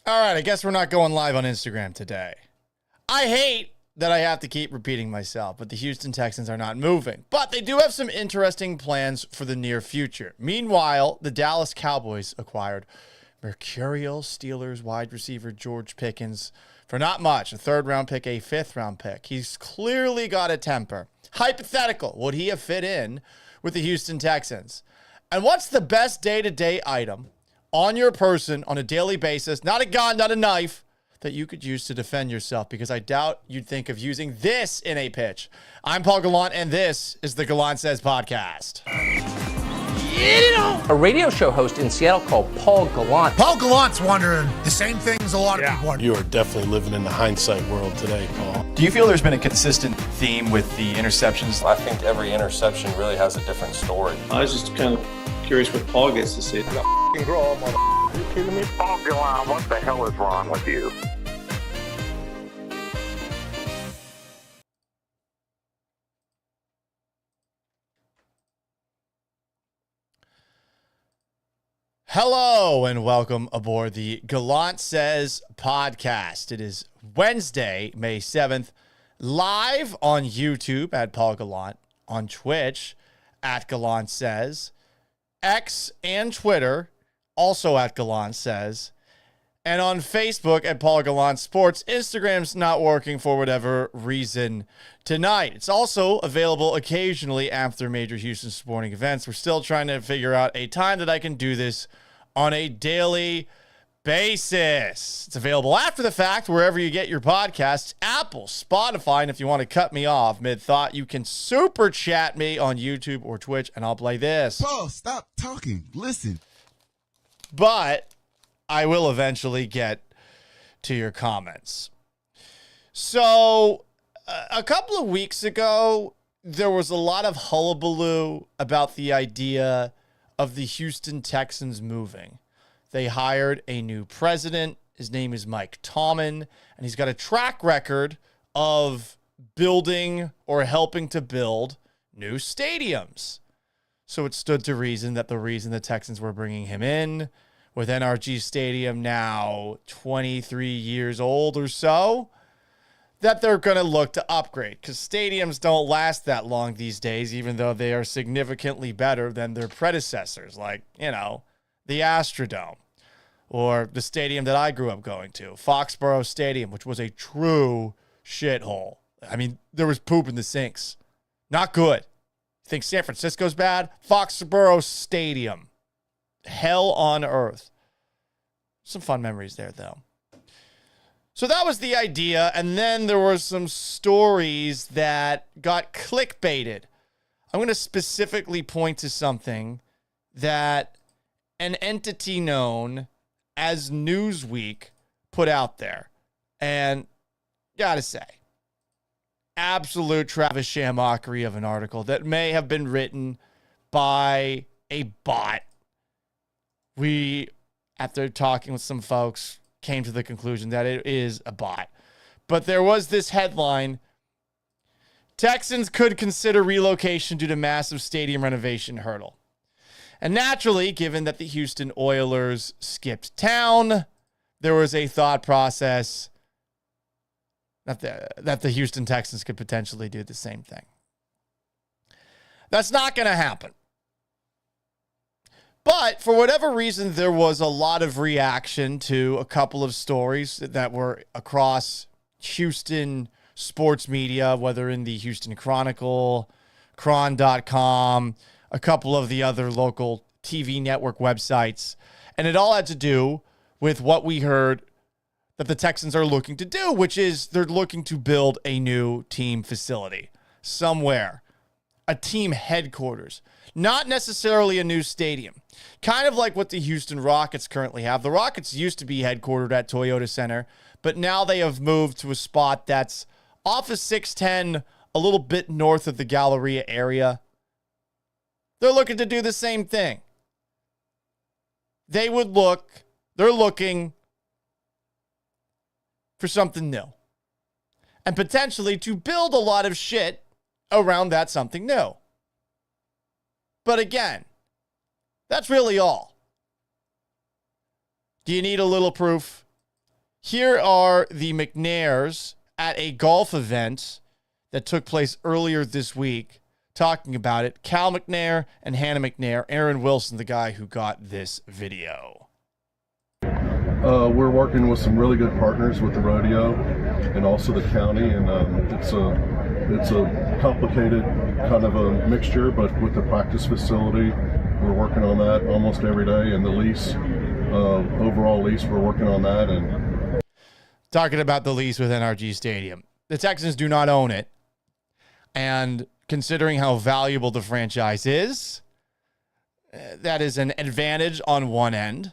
All right, I guess we're not going live on Instagram today. I hate that I have to keep repeating myself, but the Houston Texans are not moving. But they do have some interesting plans for the near future. Meanwhile, the Dallas Cowboys acquired mercurial Steelers wide receiver George Pickens for not much, a third-round pick, a fifth-round pick. He's clearly got a temper. Hypothetical, would he have fit in with the Houston Texans? And what's the best day-to-day item on your person on a daily basis, not a gun, not a knife, that you could use to defend yourself? Because I doubt you'd think of using this in a pitch. I'm Paul Gallant, and this is the Gallant Says podcast. A radio show host in Seattle called Paul Gallant. Paul Gallant's wondering the same things a lot of people wonder. You are definitely living in the hindsight world today, Paul. Do you feel there's been a consistent theme with the interceptions? I think every interception really has a different story. I was just kind of curious what Paul gets to see. Grow up, are you kidding me? Paul Gallant, what the hell is wrong with you? Hello and welcome aboard the Gallant Says podcast. It is Wednesday, May 7th, live on YouTube at Paul Gallant, on Twitch at Gallant Says, X and Twitter also at Gallant Says, and on Facebook at Paul Gallant Sports. Instagram's not working for whatever reason tonight. It's also available occasionally after major Houston sporting events. We're still trying to figure out a time that I can do this on a daily basis. It's available after the fact, wherever you get your podcasts, Apple, Spotify, and if you want to cut me off mid-thought, you can super chat me on YouTube or Twitch, and I'll play this. Paul, stop talking. Listen. But I will eventually get to your comments. So, a couple of weeks ago, there was a lot of hullabaloo about the idea of the Houston Texans moving. They hired a new president. His name is Mike Tomlin, and he's got a track record of building or helping to build new stadiums. So it stood to reason that the reason the Texans were bringing him in, with NRG Stadium now 23 years old or so, that they're going to look to upgrade, because stadiums don't last that long these days, even though they are significantly better than their predecessors, like, you know, the Astrodome, or the stadium that I grew up going to, Foxborough Stadium, which was a true shithole. I mean, there was poop in the sinks. Not good. Think San Francisco's bad? Foxborough Stadium. Hell on earth. Some fun memories there, though. So that was the idea, and then there were some stories that got clickbaited. I'm going to specifically point to something that an entity known as Newsweek put out there. And gotta say, absolute Travis Shamockery of an article that may have been written by a bot. We, after talking with some folks, came to the conclusion that it is a bot. But there was this headline: Texans could consider relocation due to massive stadium renovation hurdle. And naturally, given that the Houston Oilers skipped town, there was a thought process that the Houston Texans could potentially do the same thing. That's not going to happen. But for whatever reason, there was a lot of reaction to a couple of stories that were across Houston sports media, whether in the Houston Chronicle, Chron.com, a couple of the other local TV network websites. And it all had to do with what we heard that the Texans are looking to do, which is they're looking to build a new team facility somewhere, a team headquarters, not necessarily a new stadium. Kind of like what the Houston Rockets currently have. The Rockets used to be headquartered at Toyota Center, but now they have moved to a spot that's off of 610, a little bit north of the Galleria area. They're looking to do the same thing. They're looking for something new. And potentially to build a lot of shit around that something new. But again, that's really all. Do you need a little proof? Here are the McNairs at a golf event that took place earlier this week, talking about it. Cal McNair and Hannah McNair. Aaron Wilson, the guy who got this video. We're working with some really good partners with the rodeo and also the county, and it's a complicated kind of a mixture, but with the practice facility, we're working on that almost every day, and the lease, overall lease, we're working on that. And talking about the lease with NRG Stadium, the Texans do not own it, and considering how valuable the franchise is, that is an advantage on one end.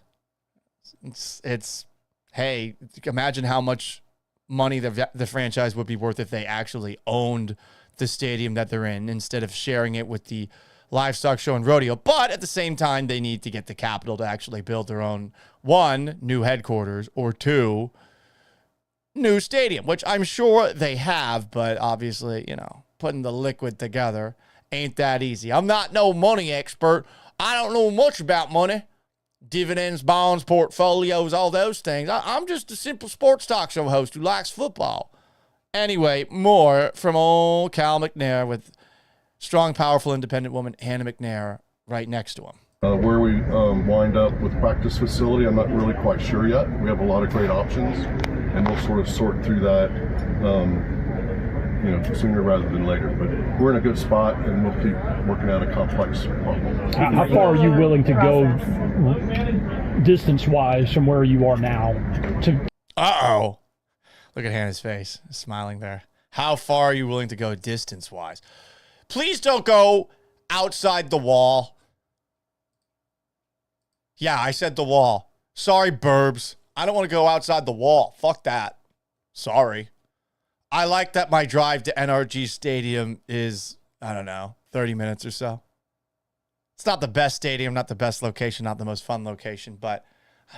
It's hey, imagine how much money the franchise would be worth if they actually owned the stadium that they're in instead of sharing it with the livestock show and rodeo. But at the same time, they need to get the capital to actually build their own, one, new headquarters, or two, new stadium, which I'm sure they have, but obviously, putting the liquid together ain't that easy. I'm not no money expert. I don't know much about money. Dividends, bonds, portfolios, all those things. I'm just a simple sports talk show host who likes football. Anyway, more from old Cal McNair with strong, powerful, independent woman Hannah McNair right next to him. Where we wind up with practice facility, I'm not really quite sure yet. We have a lot of great options, and we'll sort of sort through that sooner rather than later. But we're in a good spot, and we'll keep working out a complex problem. How far are you willing to go distance-wise from where you are now? Uh-oh. Look at Hannah's face, smiling there. How far are you willing to go distance-wise? Please don't go outside the wall. Yeah, I said the wall. Sorry, burbs. I don't want to go outside the wall. Fuck that. Sorry. I like that my drive to NRG Stadium is, 30 minutes or so. It's not the best stadium, not the best location, not the most fun location, but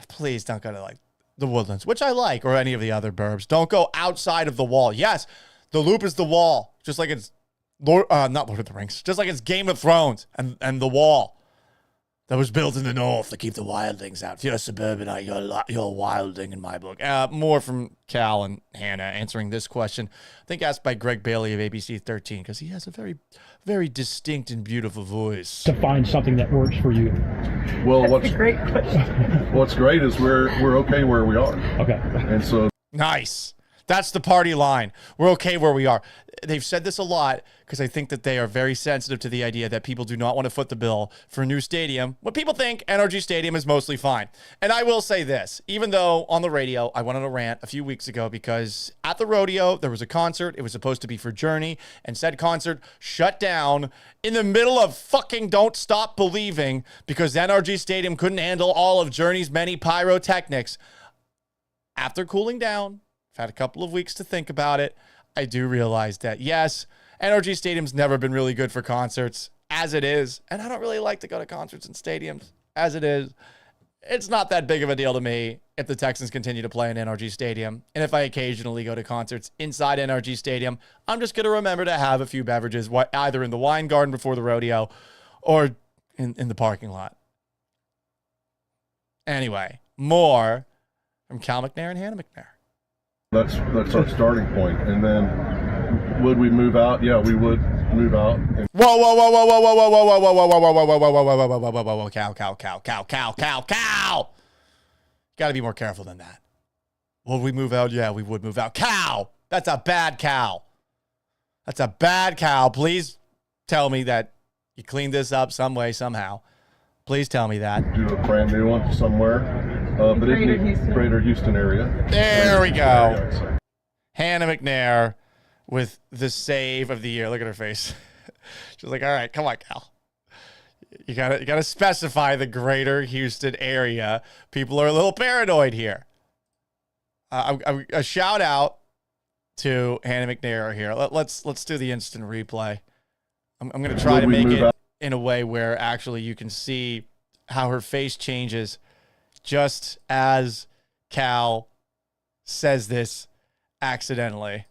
please don't go to the Woodlands, which I like, or any of the other burbs. Don't go outside of the wall. Yes, the Loop is the wall, just like it's not Lord of the Rings, just like it's Game of Thrones and the wall that was built in the north to keep the wildlings out. If you're a suburbanite, you're a wildling in my book. More from Cal and Hannah answering this question, I think asked by Greg Bailey of ABC 13, because he has a very, very distinct and beautiful voice. To find something that works for you. Well, what's great question. What's great is we're okay where we are. Okay. And so nice. That's the party line. We're okay where we are. They've said this a lot because I think that they are very sensitive to the idea that people do not want to foot the bill for a new stadium. When people think NRG Stadium is mostly fine. And I will say this, even though on the radio, I went on a rant a few weeks ago because at the rodeo, there was a concert. It was supposed to be for Journey, and said concert shut down in the middle of fucking Don't Stop Believing because NRG Stadium couldn't handle all of Journey's many pyrotechnics. After cooling down, I've had a couple of weeks to think about it. I do realize that, yes, NRG Stadium's never been really good for concerts as it is. And I don't really like to go to concerts in stadiums as it is. It's not that big of a deal to me if the Texans continue to play in NRG Stadium. And if I occasionally go to concerts inside NRG Stadium, I'm just going to remember to have a few beverages, either in the wine garden before the rodeo or in the parking lot. Anyway, more from Cal McNair and Hannah McNair. That's our starting point. And then would we move out? Yeah, we would move out. Whoa, whoa, whoa, whoa, whoa, whoa, whoa, whoa, whoa, whoa, whoa, whoa, whoa, whoa, whoa, whoa, whoa, whoa, whoa, whoa, cow. Got to be more careful than that. Would we move out? Yeah, we would move out. Cow. That's a bad cow. That's a bad cow. Please tell me that you cleaned this up some way, somehow. Please tell me that. Do a brand new one somewhere. But Greater Houston area. There we go. Hannah McNair with the save of the year. Look at her face. She's like, all right, come on, Cal. You gotta specify the Greater Houston area. People are a little paranoid here. A shout out to Hannah McNair here. Let's do the instant replay. I'm gonna try to make it in a way where actually you can see how her face changes just as Cal says this accidentally.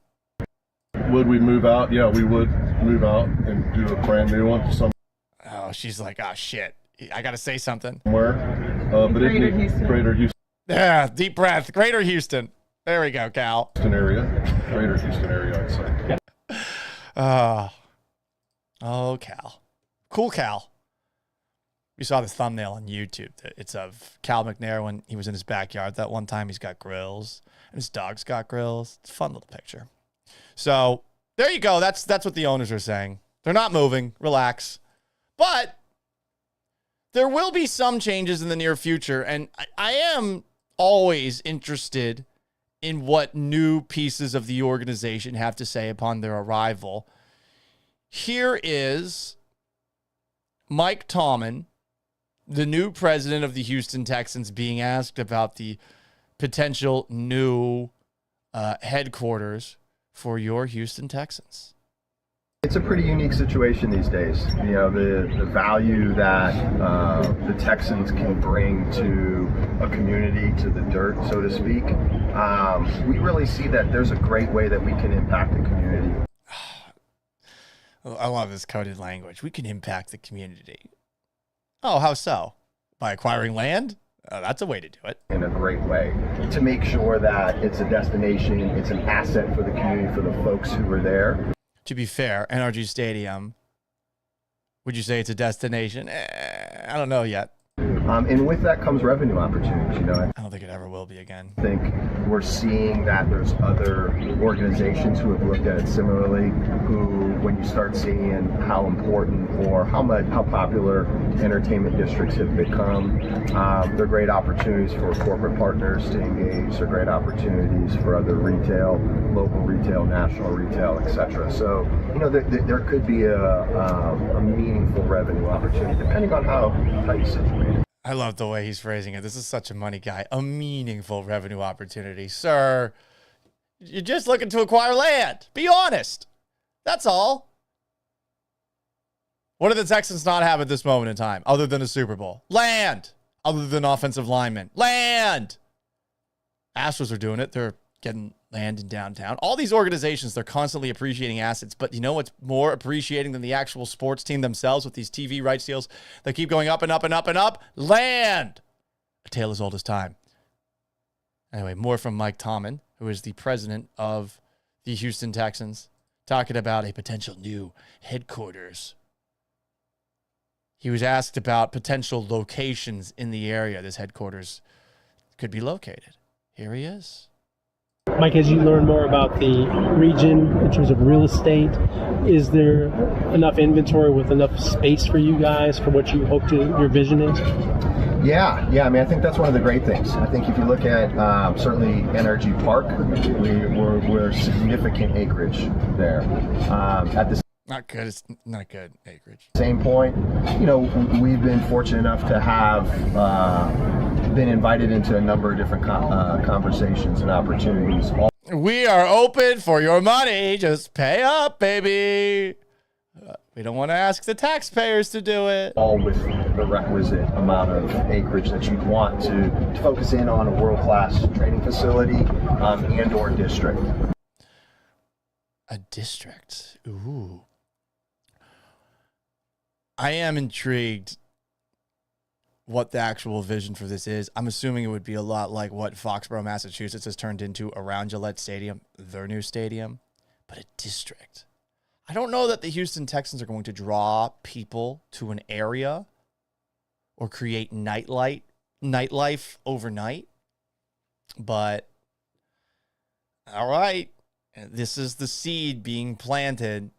Would we move out? Yeah, we would move out and do a brand new one somewhere. Oh, she's like, oh shit, I gotta say something. But Greater Houston. Yeah, deep breath. Greater Houston. There we go, Cal. Houston area, greater Houston area, I'd say. Oh, Cal. Cool Cal. You saw the thumbnail on YouTube. It's of Cal McNair when he was in his backyard that one time. He's got grills, and his dog's got grills. It's a fun little picture. So there you go. That's what the owners are saying. They're not moving. Relax. But there will be some changes in the near future, and I am always interested in what new pieces of the organization have to say upon their arrival. Here is Mike Tomlin, the new president of the Houston Texans, being asked about the potential new headquarters for your Houston Texans. It's a pretty unique situation these days. You know, the value that the Texans can bring to a community, to the dirt, so to speak. We really see that there's a great way that we can impact the community. I love this coded language. We can impact the community. Oh, how so? By acquiring land? That's a way to do it. In a great way, to make sure that it's a destination, it's an asset for the community, for the folks who are there. To be fair, NRG Stadium, would you say it's a destination? I don't know yet. And with that comes revenue opportunities, you know. I don't think it ever will be again. I think we're seeing that there's other organizations who have looked at it similarly, who, when you start seeing how important or how popular entertainment districts have become, they're great opportunities for corporate partners to engage. They're great opportunities for other retail, local retail, national retail, etc. So, you know, there could be a meaningful revenue opportunity, depending on how you situate it. I love the way he's phrasing it. This is such a money guy. A meaningful revenue opportunity. Sir, you're just looking to acquire land. Be honest. That's all. What do the Texans not have at this moment in time other than a Super Bowl? Land. Other than offensive linemen. Land. Astros are doing it. They're getting land in downtown. All these organizations, they're constantly appreciating assets, but you know what's more appreciating than the actual sports team themselves with these TV rights deals that keep going up and up and up and up? Land! A tale as old as time. Anyway, more from Mike Tomlin, who is the president of the Houston Texans, talking about a potential new headquarters. He was asked about potential locations in the area this headquarters could be located. Here he is. Mike, as you learn more about the region in terms of real estate, is there enough inventory with enough space for you guys for what you hope your vision is? Yeah. I mean, I think that's one of the great things. I think if you look at certainly NRG Park, we're significant acreage there. At the Not good. It's not good acreage. same point, you know, we've been fortunate enough to have been invited into a number of different conversations and opportunities. We are open for your money. Just pay up, baby. We don't want to ask the taxpayers to do it. All with the requisite amount of acreage that you'd want to focus in on a world-class training facility and or district. A district. Ooh. I am intrigued what the actual vision for this is. I'm assuming it would be a lot like what Foxborough, Massachusetts has turned into around Gillette Stadium, their new stadium, but a district. I don't know that the Houston Texans are going to draw people to an area or create nightlife overnight, but all right. This is the seed being planted.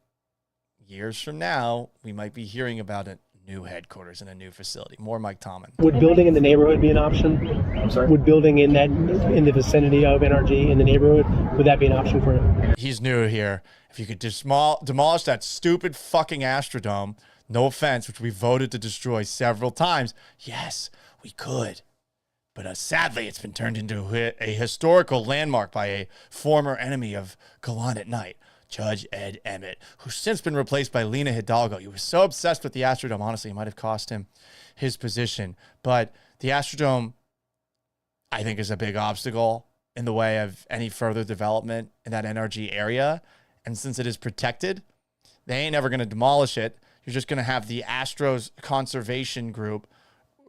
Years from now, we might be hearing about a new headquarters and a new facility. More Mike Tomlin. Would building in the neighborhood be an option? I'm sorry? Would building in the vicinity of NRG in the neighborhood, would that be an option for him? He's new here. If you could demolish that stupid fucking Astrodome, no offense, which we voted to destroy several times, yes, we could. But sadly, it's been turned into a historical landmark by a former enemy of Gallant at Night, Judge Ed Emmett, who's since been replaced by Lena Hidalgo. He was so obsessed with the Astrodome, honestly, it might have cost him his position. But the Astrodome, I think, is a big obstacle in the way of any further development in that NRG area. And since it is protected, they ain't ever going to demolish it. You're just going to have the Astros conservation group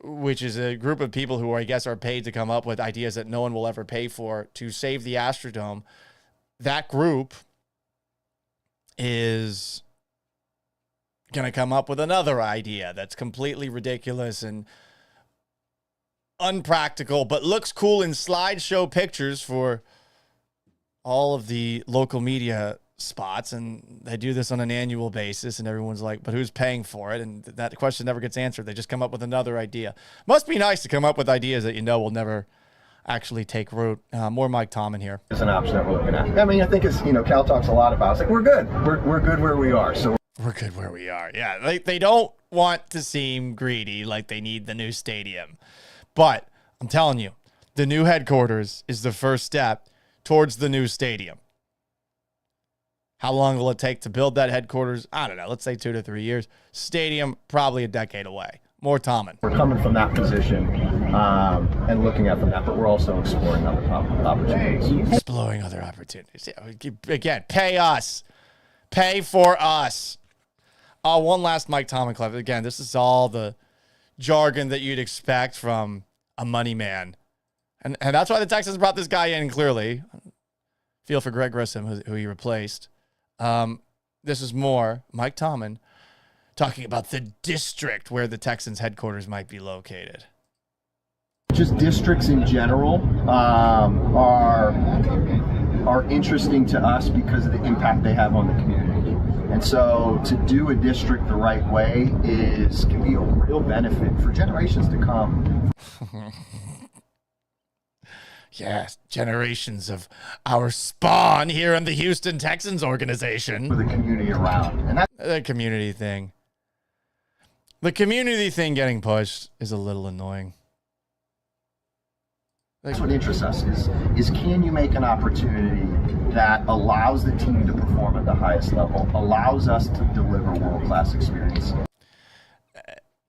which is a group of people who I guess are paid to come up with ideas that no one will ever pay for to save the Astrodome. That group is going to come up with another idea that's completely ridiculous and unpractical, but looks cool in slideshow pictures for all of the local media spots. And they do this on an annual basis, and everyone's like, but who's paying for it? And that question never gets answered. They just come up with another idea. Must be nice to come up with ideas that you know will never actually take root. More Mike Tomlin here. It's an option that we're looking at. I mean, I think it's, Cal talks a lot about, it's like, we're good. We're good where we are. So we're good where we are. Yeah, they don't want to seem greedy like they need the new stadium. But I'm telling you, the new headquarters is the first step towards the new stadium. How long will it take to build that headquarters? I don't know. Let's say 2 to 3 years. Stadium, probably a decade away. More Tomlin. We're coming from that position and looking at from that, but we're also exploring other opportunities. Exploring other opportunities. Yeah, again, pay us. Pay for us. One last Mike Tomlin clip. Again, this is all the jargon that you'd expect from a money man. And that's why the Texans brought this guy in, clearly. Feel for Greg Grissom, who he replaced. This is more Mike Tomlin talking about the district where the Texans headquarters might be located. Just districts in general are interesting to us because of the impact they have on the community. And so to do a district the right way can be a real benefit for generations to come. Yes, generations of our spawn here in the Houston Texans organization. For the community around. And that's the community thing. The community thing getting pushed is a little annoying. That's what interests us is can you make an opportunity that allows the team to perform at the highest level, allows us to deliver world-class experience.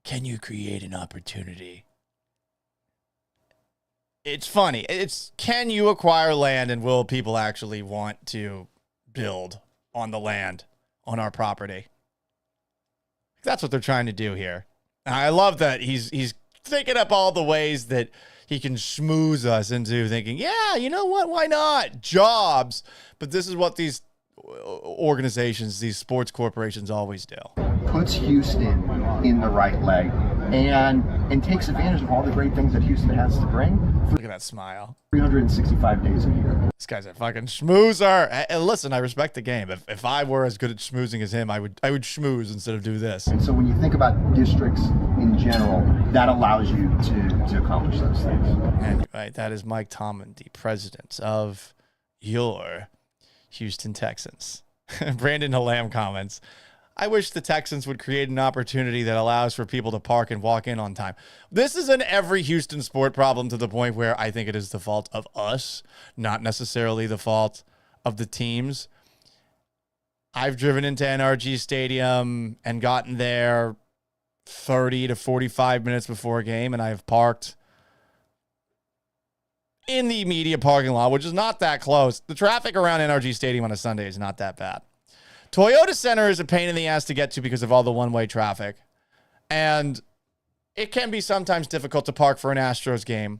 Can you create an opportunity? It's funny. It's can you acquire land and will people actually want to build on the land, on our property? That's what they're trying to do here. And I love that he's thinking up all the ways that he can schmooze us into thinking, yeah, you know what? Why not? Jobs. But this is what these organizations, these sports corporations always do. Puts Houston in the right leg and takes advantage of all the great things that Houston has to bring. Look at that smile. 365 days a year. This guy's a fucking schmoozer. And listen, I respect the game. If I were as good at schmoozing as him, I would schmooze instead of do this. And so when you think about districts in general, that allows you to accomplish those things. Anyway, that is Mike Tomlin, the president of your Houston Texans. Brandon Hallam comments, I wish the Texans would create an opportunity that allows for people to park and walk in on time. This is an every Houston sport problem to the point where I think it is the fault of us, not necessarily the fault of the teams. I've driven into NRG Stadium and gotten there 30 to 45 minutes before a game, and I've parked in the media parking lot, which is not that close. The traffic around NRG Stadium on a Sunday is not that bad. Toyota Center is a pain in the ass to get to because of all the one-way traffic. And it can be sometimes difficult to park for an Astros game.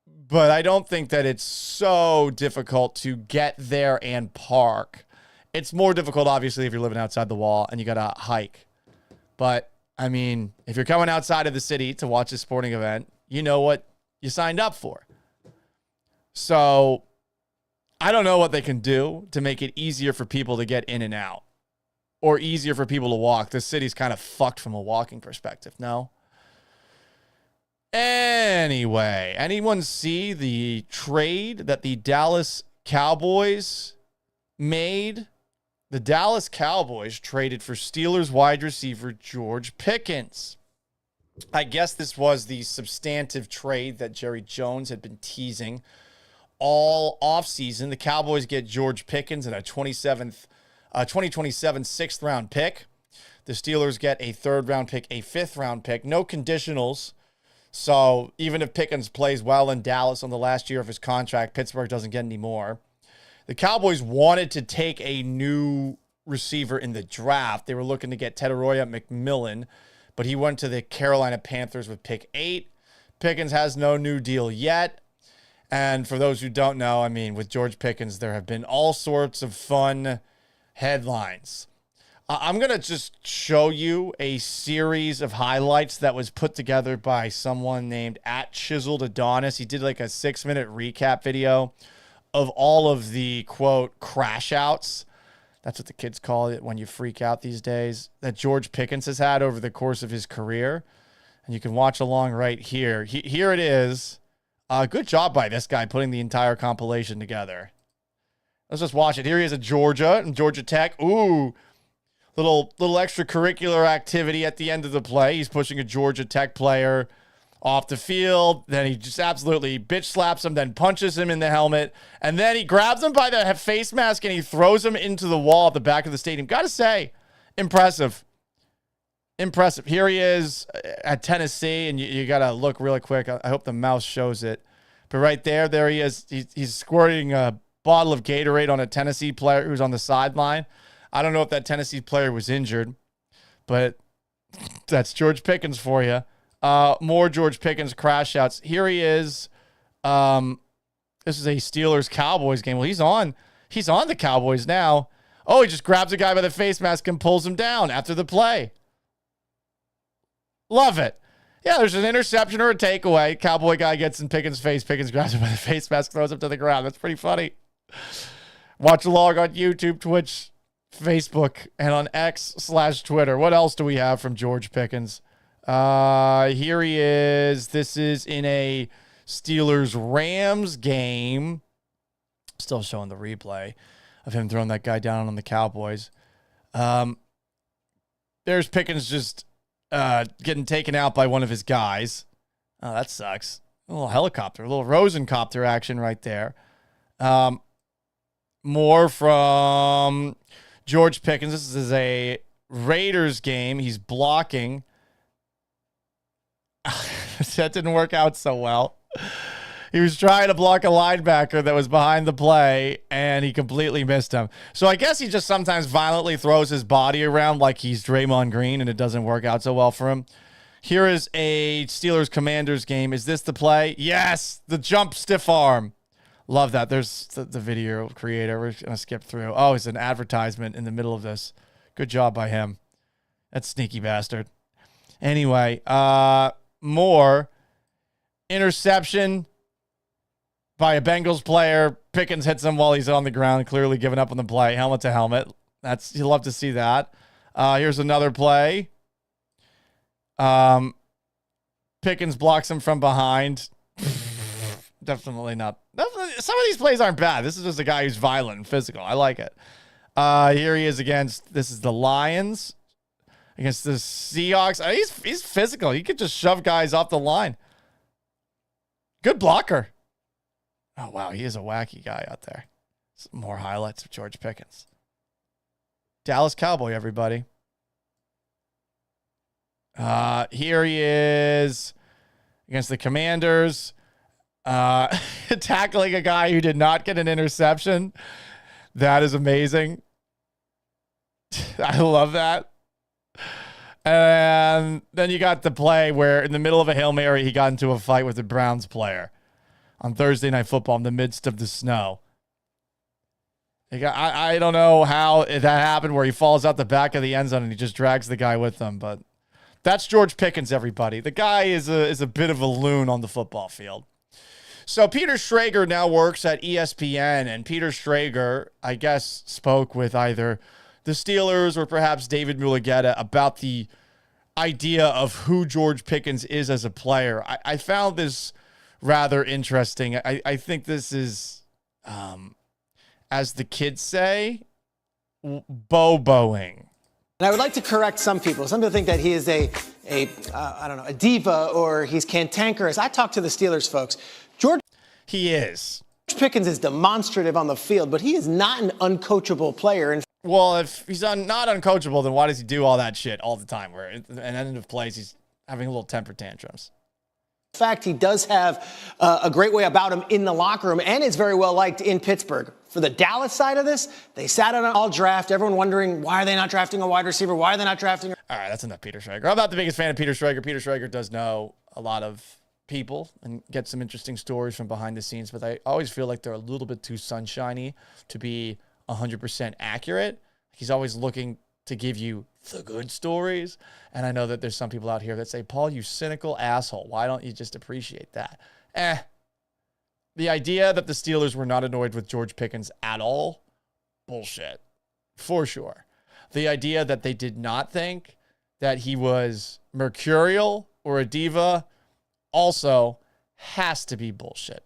But I don't think that it's so difficult to get there and park. It's more difficult, obviously, if you're living outside the wall and you got to hike. But, I mean, if you're coming outside of the city to watch a sporting event, you know what you signed up for. So I don't know what they can do to make it easier for people to get in and out or easier for people to walk. This city's kind of fucked from a walking perspective, no? Anyway, anyone see the trade that the Dallas Cowboys made? The Dallas Cowboys traded for Steelers wide receiver George Pickens. I guess this was the substantive trade that Jerry Jones had been teasing all offseason. The Cowboys get George Pickens and a 2027 sixth-round pick. The Steelers get a third-round pick, a fifth-round pick. No conditionals. So even if Pickens plays well in Dallas on the last year of his contract, Pittsburgh doesn't get any more. The Cowboys wanted to take a new receiver in the draft. They were looking to get Tedoroya McMillan, but he went to the Carolina Panthers with pick 8. Pickens has no new deal yet. And for those who don't know, I mean, with George Pickens, there have been all sorts of fun headlines. I'm going to just show you a series of highlights that was put together by someone named @ChiseledAdonis. He did like a 6-minute recap video of all of the, quote, crash outs. That's what the kids call it when you freak out these days, that George Pickens has had over the course of his career. And you can watch along right here. Here it is. Good job by this guy putting the entire compilation together. Let's just watch it. Here he is at Georgia and Georgia Tech. Ooh, little extracurricular activity at the end of the play. He's pushing a Georgia Tech player off the field. Then he just absolutely bitch slaps him, then punches him in the helmet. And then he grabs him by the face mask and he throws him into the wall at the back of the stadium. Gotta say, impressive. Impressive. Here he is at Tennessee, and you got to look really quick. I hope the mouse shows it. But right there he is. He's squirting a bottle of Gatorade on a Tennessee player who's on the sideline. I don't know if that Tennessee player was injured, but that's George Pickens for you. More George Pickens crash outs. Here he is. This is a Steelers Cowboys game. Well, he's on the Cowboys now. Oh, he just grabs a guy by the face mask and pulls him down after the play. Love it. Yeah, there's an interception or a takeaway. Cowboy guy gets in Pickens' face. Pickens grabs him by the face mask, throws him to the ground. That's pretty funny. Watch along on YouTube, Twitch, Facebook, and on X/Twitter. What else do we have from George Pickens? Here he is. This is in a Steelers-Rams game. Still showing the replay of him throwing that guy down on the Cowboys. There's Pickens just getting taken out by one of his guys. Oh, that sucks. A little helicopter, a little Rosencopter action right there. More from George Pickens. This is a Raiders game. He's blocking. That didn't work out so well. He was trying to block a linebacker that was behind the play, and he completely missed him. So I guess he just sometimes violently throws his body around like he's Draymond Green, and it doesn't work out so well for him. Here is a Steelers-Commanders game. Is this the play? Yes! The jump stiff arm. Love that. There's the video creator. We're going to skip through. Oh, it's an advertisement in the middle of this. Good job by him. That sneaky bastard. Anyway, more interception by a Bengals player. Pickens hits him while he's on the ground, clearly giving up on the play. Helmet to helmet. You love to see that. Here's another play. Pickens blocks him from behind. Definitely not. Some of these plays aren't bad. This is just a guy who's violent and physical. I like it. Here he is against, this is the Lions against the Seahawks. He's physical. He could just shove guys off the line. Good blocker. Oh, wow. He is a wacky guy out there. Some more highlights of George Pickens. Dallas Cowboy, everybody. Here he is against the Commanders. Tackling a guy who did not get an interception. That is amazing. I love that. And then you got the play where in the middle of a Hail Mary, he got into a fight with a Browns player on Thursday Night Football in the midst of the snow. I don't know how that happened where he falls out the back of the end zone and he just drags the guy with him, but that's George Pickens, everybody. The guy is a bit of a loon on the football field. So Peter Schrager now works at ESPN, and Peter Schrager, I guess, spoke with either the Steelers or perhaps David Mulugeta about the idea of who George Pickens is as a player. I found this rather interesting. I think this is, as the kids say, boboing. And I would like to correct some people. Some people think that he is a diva or he's cantankerous. I talked to the Steelers folks. He is. George Pickens is demonstrative on the field, but he is not an uncoachable player. And well, if he's not uncoachable, then why does he do all that shit all the time? Where at the end of plays, he's having a little temper tantrums. In fact, he does have a great way about him in the locker room, and is very well liked in Pittsburgh. For the Dallas side of this, they sat on an all draft. Everyone wondering, why are they not drafting a wide receiver? Why are they not drafting? All right, that's enough Peter Schrager. I'm not the biggest fan of Peter Schrager. Peter Schrager does know a lot of people and get some interesting stories from behind the scenes, but I always feel like they're a little bit too sunshiny to be 100% accurate. He's always looking to give you the good stories. And I know that there's some people out here that say, Paul, you cynical asshole. Why don't you just appreciate that? The idea that the Steelers were not annoyed with George Pickens at all, bullshit, for sure. The idea that they did not think that he was mercurial or a diva also has to be bullshit.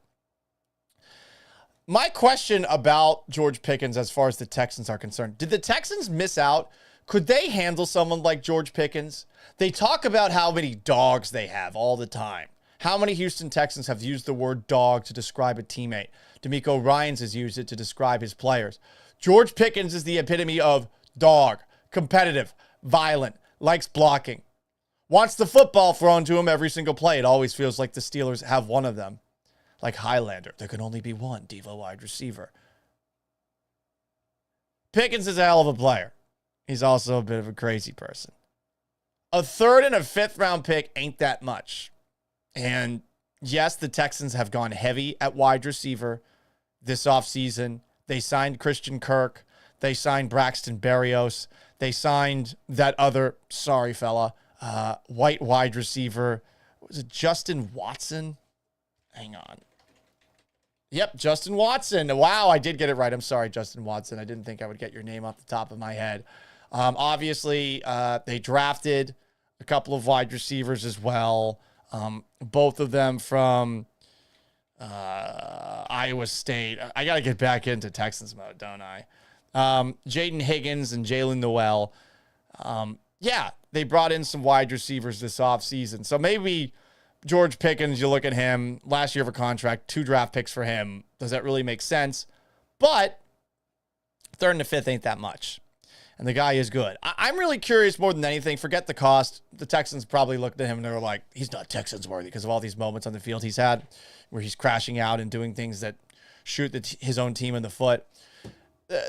My question about George Pickens as far as the Texans are concerned, did the Texans miss out? Could they handle someone like George Pickens? They talk about how many dogs they have all the time. How many Houston Texans have used the word dog to describe a teammate? D'Amico Ryans has used it to describe his players. George Pickens is the epitome of dog, competitive, violent, likes blocking, wants the football thrown to him every single play. It always feels like the Steelers have one of them. Like Highlander, there can only be one diva wide receiver. Pickens is a hell of a player. He's also a bit of a crazy person. A 3rd and a 5th round pick ain't that much. And yes, the Texans have gone heavy at wide receiver this offseason. They signed Christian Kirk. They signed Braxton Berrios. They signed that other, sorry fella, white wide receiver. Was it Justin Watson? Hang on. Yep, Justin Watson. Wow, I did get it right. I'm sorry, Justin Watson. I didn't think I would get your name off the top of my head. Obviously, they drafted a couple of wide receivers as well. Both of them from Iowa State. I got to get back into Texans mode, don't I? Jaden Higgins and Jalen Noel. Yeah, they brought in some wide receivers this offseason. So maybe George Pickens, you look at him, last year of a contract, 2 draft picks for him. Does that really make sense? But 3rd and a 5th ain't that much. And the guy is good. I'm really curious more than anything. Forget the cost. The Texans probably looked at him and they were like, he's not Texans worthy because of all these moments on the field he's had where he's crashing out and doing things that shoot his own team in the foot.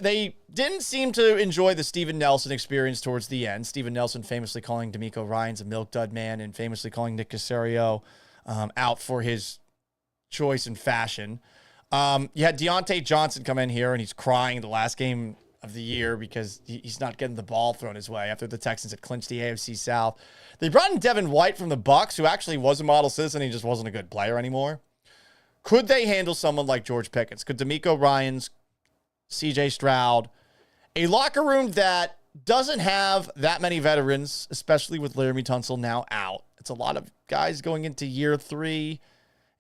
They didn't seem to enjoy the Steven Nelson experience towards the end. Steven Nelson famously calling D'Amico Ryans a milk dud man and famously calling Nick Caserio out for his choice and fashion. You had Deontay Johnson come in here and he's crying the last game of the year because he's not getting the ball thrown his way after the Texans had clinched the AFC South. They brought in Devin White from the Bucs, who actually was a model citizen. He just wasn't a good player anymore. Could they handle someone like George Pickens? Could D'Amico Ryans, CJ Stroud, a locker room that doesn't have that many veterans, especially with Laramie Tunsil now out. It's a lot of guys going into year 3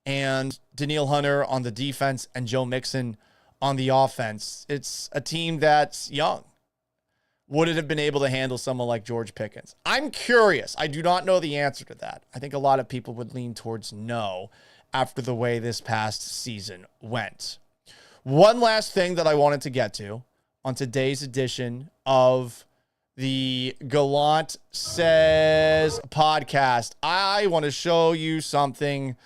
and Daniil Hunter on the defense and Joe Mixon on the offense. It's a team that's young. Would it have been able to handle someone like George Pickens? I'm curious. I do not know the answer to that. I think a lot of people would lean towards no after the way this past season went. One last thing that I wanted to get to on today's edition of the Gallant Says podcast. I want to show you something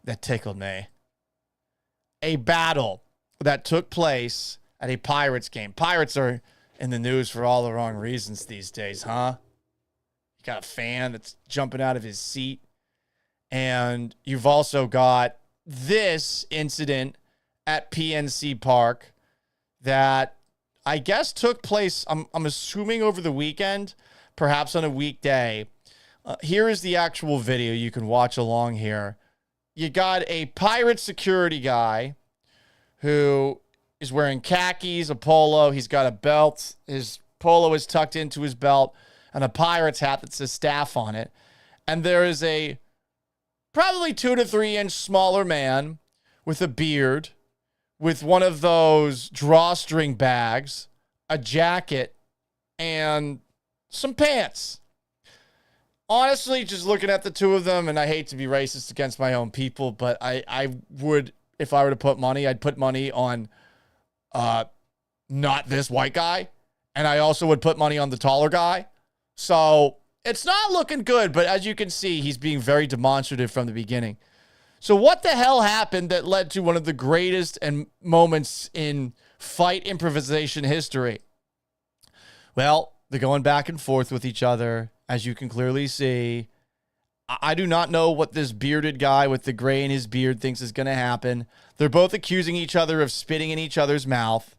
that tickled me. A battle that took place at a Pirates game. Pirates are in the news for all the wrong reasons these days, huh? You got a fan that's jumping out of his seat. And you've also got this incident at PNC Park that I guess took place, I'm assuming over the weekend, perhaps on a weekday. Here is the actual video. You can watch along here. You got a Pirate security guy who is wearing khakis, a polo. He's got a belt. His polo is tucked into his belt and a Pirates hat that says staff on it. And there is a probably 2 to 3 inch smaller man with a beard, with one of those drawstring bags, a jacket, and some pants. Honestly, just looking at the two of them, and I hate to be racist against my own people, but I would, if I were to put money, I'd put money on not this white guy, and I also would put money on the taller guy. So it's not looking good, but as you can see, he's being very demonstrative from the beginning. So what the hell happened that led to one of the greatest and moments in fight improvisation history? Well, they're going back and forth with each other, as you can clearly see. I do not know what this bearded guy with the gray in his beard thinks is going to happen. They're both accusing each other of spitting in each other's mouth.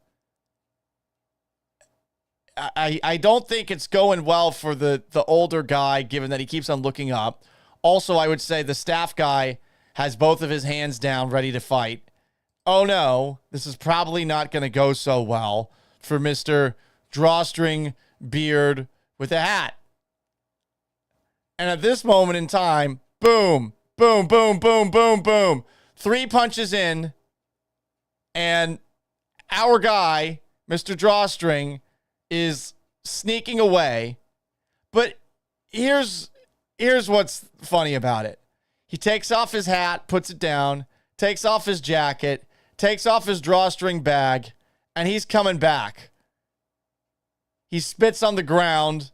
I don't think it's going well for the older guy, given that he keeps on looking up. Also, I would say the staff guy has both of his hands down, ready to fight. Oh no, this is probably not going to go so well for Mr. Drawstring Beard with a hat. And at this moment in time, boom, boom, boom, boom, boom, boom. 3 punches in, and our guy, Mr. Drawstring, is sneaking away. But here's what's funny about it. He takes off his hat, puts it down, takes off his jacket, takes off his drawstring bag, and he's coming back. He spits on the ground.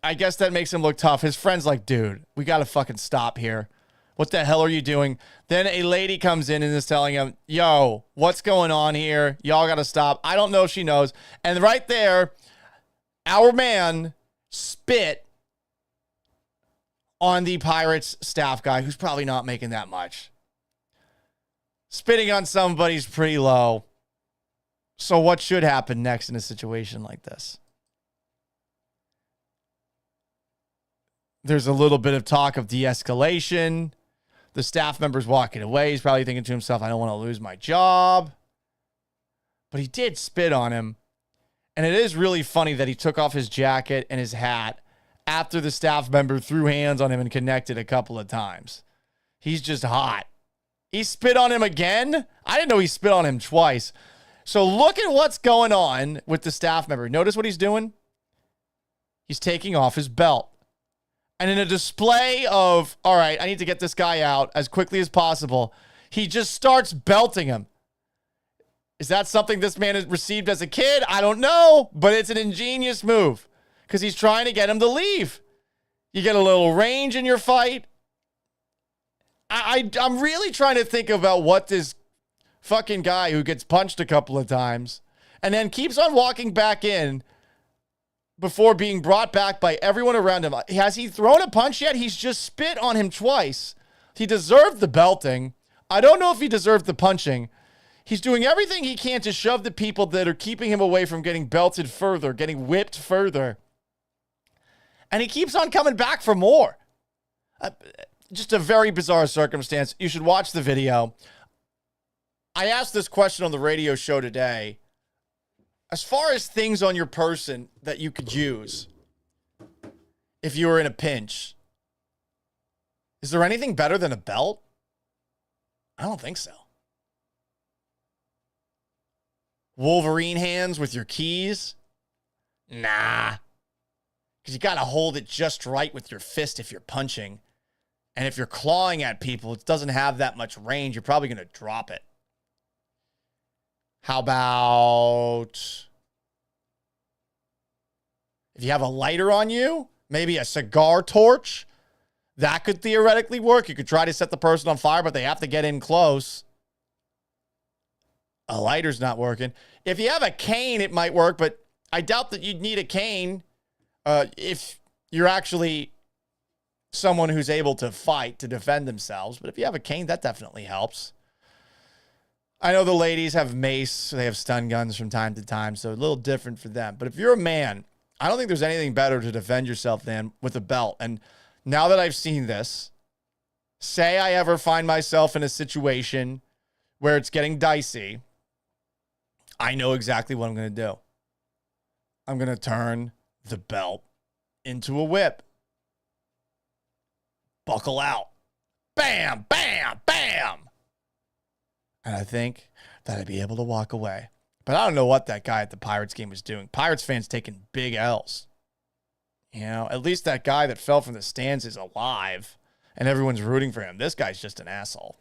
I guess that makes him look tough. His friend's like, dude, we got to fucking stop here. What the hell are you doing? Then a lady comes in and is telling him, yo, what's going on here? Y'all got to stop. I don't know if she knows. And right there, our man spit on the Pirates staff guy, who's probably not making that much. Spitting on somebody's pretty low. So what should happen next in a situation like this? There's a little bit of talk of de-escalation. The staff member's walking away. He's probably thinking to himself, I don't want to lose my job. But he did spit on him. And it is really funny that he took off his jacket and his hat after the staff member threw hands on him and connected a couple of times. He's just hot. He spit on him again? I didn't know he spit on him twice. So look at what's going on with the staff member. Notice what he's doing? He's taking off his belt. And in a display of, all right, I need to get this guy out as quickly as possible, he just starts belting him. Is that something this man has received as a kid? I don't know, but it's an ingenious move because he's trying to get him to leave. You get a little range in your fight. I'm really trying to think about what this fucking guy who gets punched a couple of times and then keeps on walking back in before being brought back by everyone around him. Has he thrown a punch yet? He's just spit on him twice. He deserved the belting. I don't know if he deserved the punching. He's doing everything he can to shove the people that are keeping him away from getting belted further, getting whipped further. And he keeps on coming back for more. Just a very bizarre circumstance. You should watch the video. I asked this question on the radio show today. As far as things on your person that you could use if you were in a pinch, is there anything better than a belt? I don't think so. Wolverine hands with your keys? Nah. Because you got to hold it just right with your fist if you're punching. And if you're clawing at people, it doesn't have that much range. You're probably going to drop it. How about if you have a lighter on you, maybe a cigar torch? That could theoretically work. You could try to set the person on fire, but they have to get in close. A lighter's not working. If you have a cane, it might work, but I doubt that you'd need a cane if you're actually someone who's able to fight to defend themselves. But if you have a cane, that definitely helps. I know the ladies have mace. They have stun guns from time to time, so a little different for them. But if you're a man, I don't think there's anything better to defend yourself than with a belt. And now that I've seen this, say I ever find myself in a situation where it's getting dicey, I know exactly what I'm going to do. I'm going to turn the belt into a whip. Buckle out. Bam, bam, bam. And I think that I'd be able to walk away. But I don't know what that guy at the Pirates game was doing. Pirates fans taking big L's. You know, at least that guy that fell from the stands is alive and everyone's rooting for him. This guy's just an asshole.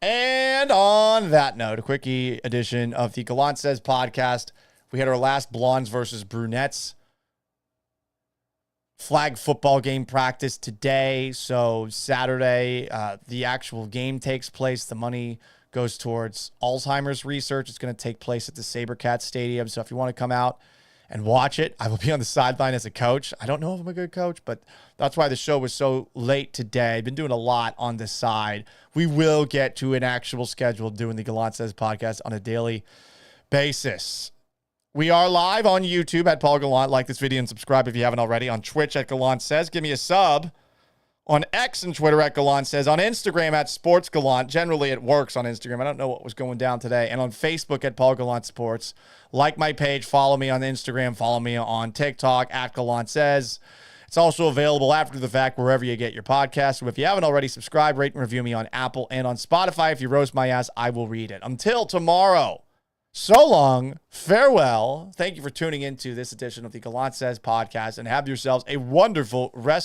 And on that note, a quickie edition of the Gallant Says podcast. We had our last blondes versus brunettes flag football game practice today. So Saturday, the actual game takes place. The money goes towards Alzheimer's research. It's going to take place at the SaberCat Stadium. So if you want to come out and watch it. I will be on the sideline as a coach. I don't know if I'm a good coach, but that's why the show was so late today. I've been doing a lot on this side. We will get to an actual schedule doing the Gallant Says podcast on a daily basis. We are live on YouTube at Paul Gallant. Like this video and subscribe if you haven't already. On Twitch at Gallant Says. Give me a sub. On X and Twitter at Gallant Says. On Instagram at Sports Gallant. Generally, it works on Instagram. I don't know what was going down today. And on Facebook at Paul Gallant Sports. Like my page. Follow me on Instagram. Follow me on TikTok at Gallant Says. It's also available after the fact wherever you get your podcasts. So if you haven't already, subscribe, rate, and review me on Apple and on Spotify. If you roast my ass, I will read it. Until tomorrow. So long, farewell. Thank you for tuning into this edition of the Gallant Says podcast, and have yourselves a wonderful rest